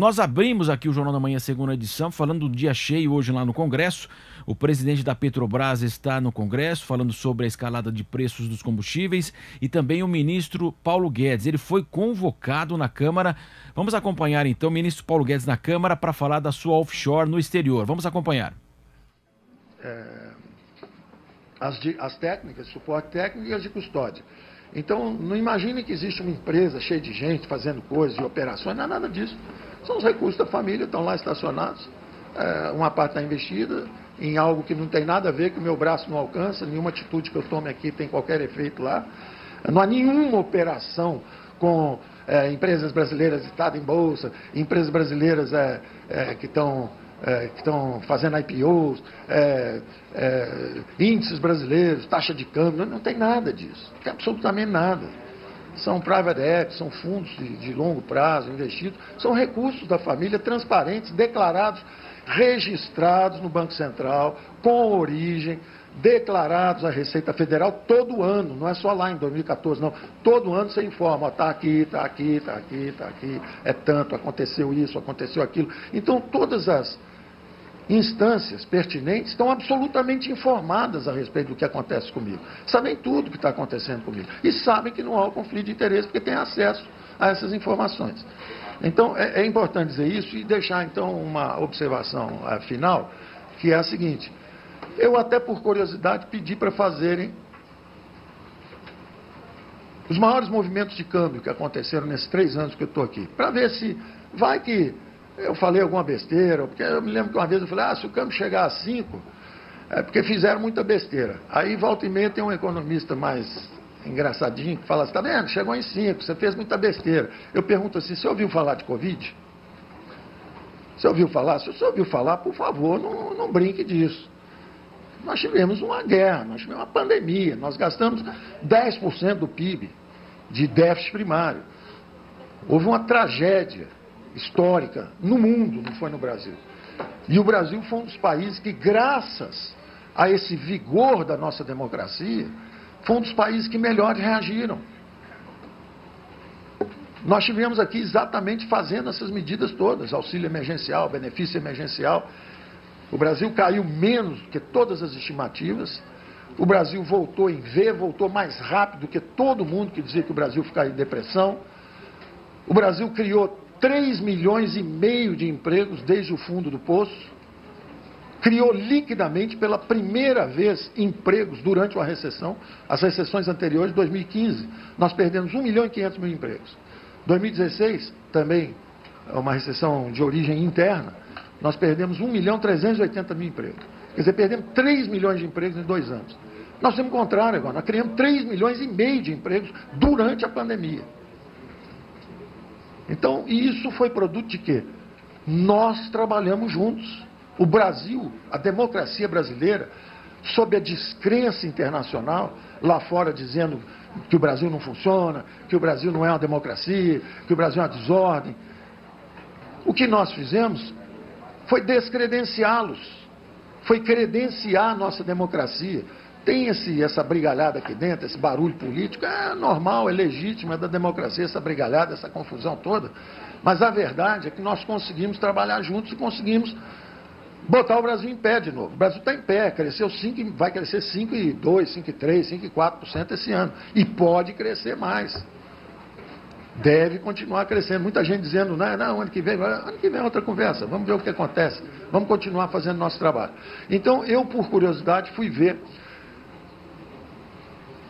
Nós abrimos aqui o Jornal da Manhã, segunda edição, falando do dia cheio hoje lá no Congresso. O presidente da Petrobras está no Congresso, falando sobre a escalada de preços dos combustíveis, e também o ministro Paulo Guedes. Ele foi convocado na Câmara. Vamos acompanhar então o ministro Paulo Guedes na Câmara para falar da sua offshore no exterior. Vamos acompanhar. As técnicas, suporte técnico e as de custódia. Então, não imagine que existe uma empresa cheia de gente fazendo coisas e operações, não é nada disso. São os recursos da família, estão lá estacionados. Uma parte está investida em algo que não tem nada a ver, que o meu braço não alcança, nenhuma atitude que eu tome aqui tem qualquer efeito lá. Não há nenhuma operação com empresas brasileiras listadas em bolsa, empresas brasileiras que estão fazendo IPOs, índices brasileiros, taxa de câmbio, não tem nada disso, não tem absolutamente nada. São private equity, são fundos de longo prazo, investidos, são recursos da família transparentes, declarados, registrados no Banco Central, com origem, declarados à Receita Federal todo ano, não é só lá em 2014, não. Todo ano você informa, está aqui, está aqui, está aqui, está aqui, é tanto, aconteceu isso, aconteceu aquilo. Então, todas as instâncias pertinentes estão absolutamente informadas a respeito do que acontece comigo. Sabem tudo o que está acontecendo comigo. E sabem que não há um conflito de interesse, porque têm acesso a essas informações. Então, é importante dizer isso e deixar, então, uma observação final, que é a seguinte. Eu, até por curiosidade, pedi para fazerem os maiores movimentos de câmbio que aconteceram nesses 3 anos que eu estou aqui, para ver se vai que eu falei alguma besteira, porque eu me lembro que uma vez eu falei, se o câmbio chegar a 5, é porque fizeram muita besteira. Aí, volta e meia, tem um economista mais engraçadinho que fala assim, está vendo, chegou em 5, você fez muita besteira. Eu pergunto assim, você ouviu falar de Covid? Você ouviu falar? Se você ouviu falar, por favor, não brinque disso. Nós tivemos uma guerra, nós tivemos uma pandemia, nós gastamos 10% do PIB de déficit primário. Houve uma tragédia histórica no mundo, não foi no Brasil. E o Brasil foi um dos países que, graças a esse vigor da nossa democracia, foi um dos países que melhor reagiram. Nós tivemos aqui exatamente fazendo essas medidas todas, auxílio emergencial, benefício emergencial. O Brasil caiu menos do que todas as estimativas. O Brasil voltou em V, voltou mais rápido do que todo mundo que dizia que o Brasil ficaria em depressão. O Brasil criou 3,5 milhões de empregos desde o fundo do poço. Criou liquidamente, pela primeira vez, empregos durante uma recessão. As recessões anteriores, 2015, nós perdemos 1.500.000 empregos. 2016, também uma recessão de origem interna, nós perdemos 1.380.000 empregos. Quer dizer, perdemos 3 milhões de empregos em 2 anos. Nós temos o contrário agora, nós criamos 3,5 milhões de empregos durante a pandemia. Então, isso foi produto de quê? Nós trabalhamos juntos. O Brasil, a democracia brasileira, sob a descrença internacional, lá fora dizendo que o Brasil não funciona, que o Brasil não é uma democracia, que o Brasil é uma desordem. O que nós fizemos foi descredenciá-los, foi credenciar a nossa democracia. Tem essa brigalhada aqui dentro, esse barulho político, é normal, é legítimo, é da democracia essa brigalhada, essa confusão toda, mas a verdade é que nós conseguimos trabalhar juntos e conseguimos botar o Brasil em pé de novo. O Brasil está em pé, cresceu 5, vai crescer 5,2%, 5,3%, 5,4% esse ano, e pode crescer mais. Deve continuar crescendo. Muita gente dizendo, não, ano que vem é outra conversa, vamos ver o que acontece, vamos continuar fazendo nosso trabalho. Então, eu, por curiosidade, fui ver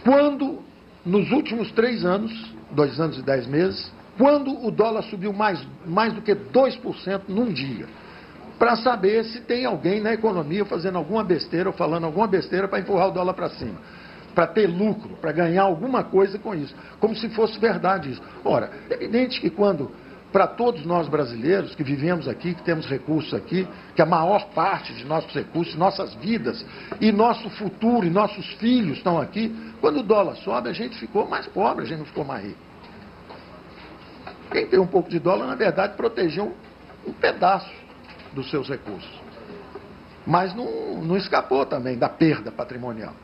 quando, nos últimos 3 anos, 2 anos e 10 meses, quando o dólar subiu mais do que 2% num dia, para saber se tem alguém na economia fazendo alguma besteira ou falando alguma besteira para empurrar o dólar para cima, para ter lucro, para ganhar alguma coisa com isso, como se fosse verdade isso. Ora, é evidente que quando, para todos nós brasileiros que vivemos aqui, que temos recursos aqui, que a maior parte de nossos recursos, nossas vidas e nosso futuro e nossos filhos estão aqui, quando o dólar sobe, a gente ficou mais pobre, a gente não ficou mais rico. Quem tem um pouco de dólar, na verdade, protegeu um pedaço dos seus recursos. Mas não escapou também da perda patrimonial.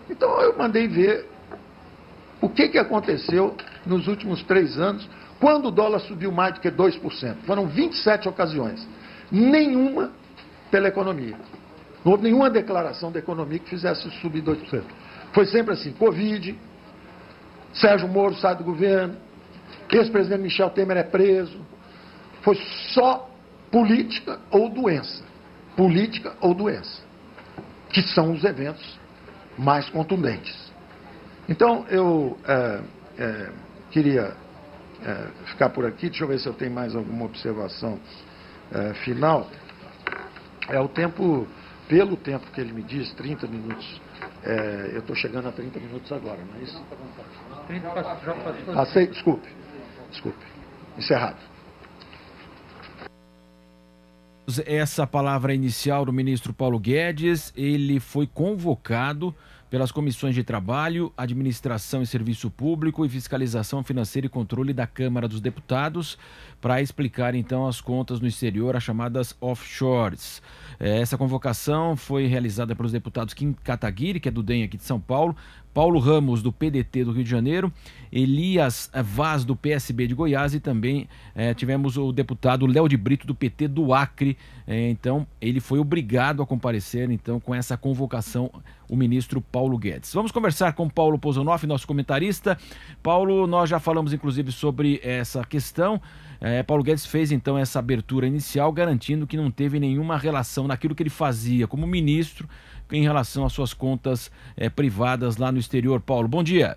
Então eu mandei ver o que aconteceu nos últimos 3 anos Quando o dólar subiu mais do que 2%? Foram 27 ocasiões. Nenhuma pela economia. Não houve nenhuma declaração da economia que fizesse subir 2%. Foi sempre assim, Covid, Sérgio Moro sai do governo, ex-presidente Michel Temer é preso. Foi só política ou doença. Política ou doença. Que são os eventos mais contundentes. Então, eu queria ficar por aqui. Deixa eu ver se eu tenho mais alguma observação final. O tempo, pelo tempo que ele me diz, 30 minutos. Eu estou chegando a 30 minutos agora, não é isso? Aceito, desculpe. Encerrado. Essa palavra inicial do ministro Paulo Guedes, ele foi convocado pelas comissões de Trabalho, Administração e Serviço Público e Fiscalização Financeira e Controle da Câmara dos Deputados para explicar então as contas no exterior, as chamadas offshores. Essa convocação foi realizada pelos deputados Kim Kataguiri, que é do DEM aqui de São Paulo, Paulo Ramos, do PDT do Rio de Janeiro, Elias Vaz, do PSB de Goiás, e também tivemos o deputado Léo de Brito, do PT do Acre. Então, ele foi obrigado a comparecer então, com essa convocação, o ministro Paulo Guedes. Vamos conversar com Paulo Pozonoff, nosso comentarista. Paulo, nós já falamos inclusive sobre essa questão. Paulo Guedes fez então essa abertura inicial, garantindo que não teve nenhuma relação naquilo que ele fazia como ministro em relação às suas contas privadas lá no exterior. Paulo, bom dia.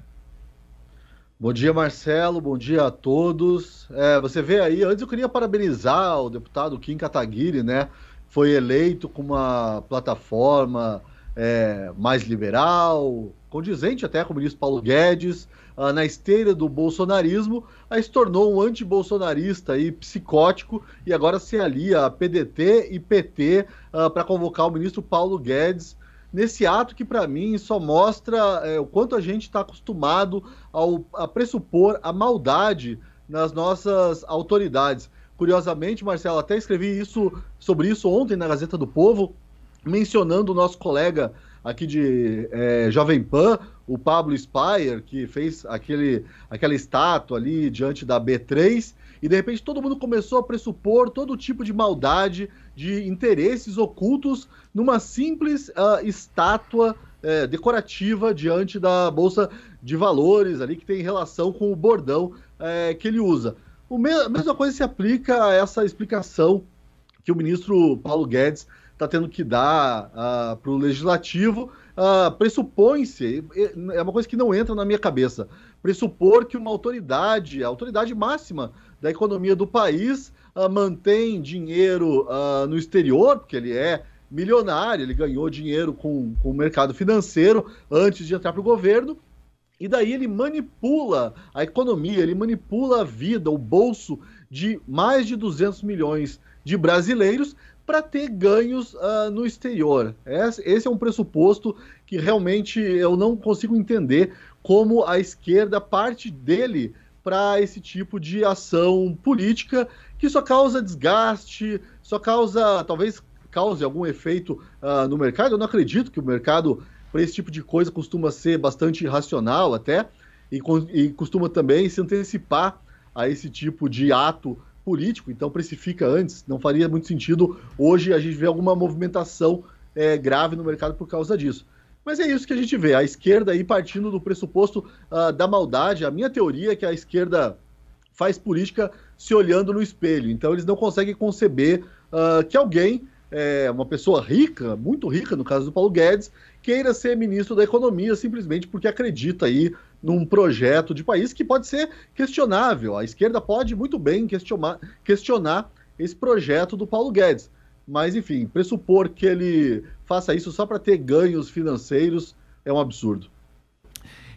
Bom dia, Marcelo, bom dia a todos. Você vê aí, antes eu queria parabenizar o deputado Kim Kataguiri, né? Foi eleito com uma plataforma mais liberal, condizente até com o ministro Paulo Guedes, na esteira do bolsonarismo, aí se tornou um antibolsonarista e psicótico, e agora se alia a PDT e PT para convocar o ministro Paulo Guedes, nesse ato que, para mim, só mostra o quanto a gente está acostumado a pressupor a maldade nas nossas autoridades. Curiosamente, Marcelo, até escrevi sobre isso ontem na Gazeta do Povo, mencionando o nosso colega aqui de Jovem Pan, o Pablo Spyer, que fez aquela estátua ali diante da B3, e de repente todo mundo começou a pressupor todo tipo de maldade, de interesses ocultos numa simples estátua decorativa diante da Bolsa de Valores, ali que tem relação com o bordão que ele usa. A mesma coisa se aplica a essa explicação que o ministro Paulo Guedes está tendo que dar para o Legislativo. Pressupõe-se, é uma coisa que não entra na minha cabeça, pressupor que uma autoridade, a autoridade máxima da economia do país, mantém dinheiro no exterior, porque ele é milionário, ele ganhou dinheiro com o mercado financeiro antes de entrar para o governo, e daí ele manipula a economia, ele manipula a vida, o bolso de mais de 200 milhões de brasileiros para ter ganhos no exterior. Esse é um pressuposto que realmente eu não consigo entender como a esquerda parte dele para esse tipo de ação política que só causa desgaste, talvez cause algum efeito no mercado. Eu não acredito que o mercado, para esse tipo de coisa, costuma ser bastante irracional até, e costuma também se antecipar a esse tipo de ato político, então precifica antes. Não faria muito sentido hoje a gente ver alguma movimentação grave no mercado por causa disso. Mas é isso que a gente vê, a esquerda aí partindo do pressuposto da maldade. A minha teoria é que a esquerda faz política se olhando no espelho, então eles não conseguem conceber que alguém, uma pessoa rica, muito rica, no caso do Paulo Guedes, queira ser ministro da Economia simplesmente porque acredita aí num projeto de país que pode ser questionável. A esquerda pode muito bem questionar esse projeto do Paulo Guedes. Mas, enfim, pressupor que ele faça isso só para ter ganhos financeiros é um absurdo.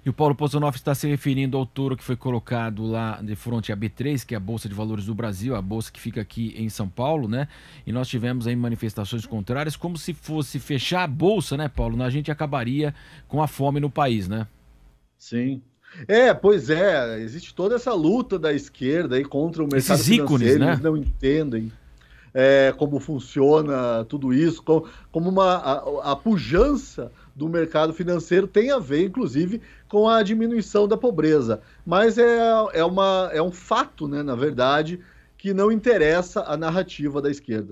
E o Paulo Pozonoff está se referindo ao touro que foi colocado lá de frente à B3, que é a Bolsa de Valores do Brasil, a bolsa que fica aqui em São Paulo, né? E nós tivemos aí manifestações contrárias, como se fosse fechar a bolsa, né, Paulo? A gente acabaria com a fome no país, né? Sim. Pois é, existe toda essa luta da esquerda aí contra o mercado financeiro, ícones, né? Eles não entendem como funciona tudo isso, como a pujança do mercado financeiro tem a ver, inclusive, com a diminuição da pobreza. Mas é um fato, né, na verdade, que não interessa a narrativa da esquerda.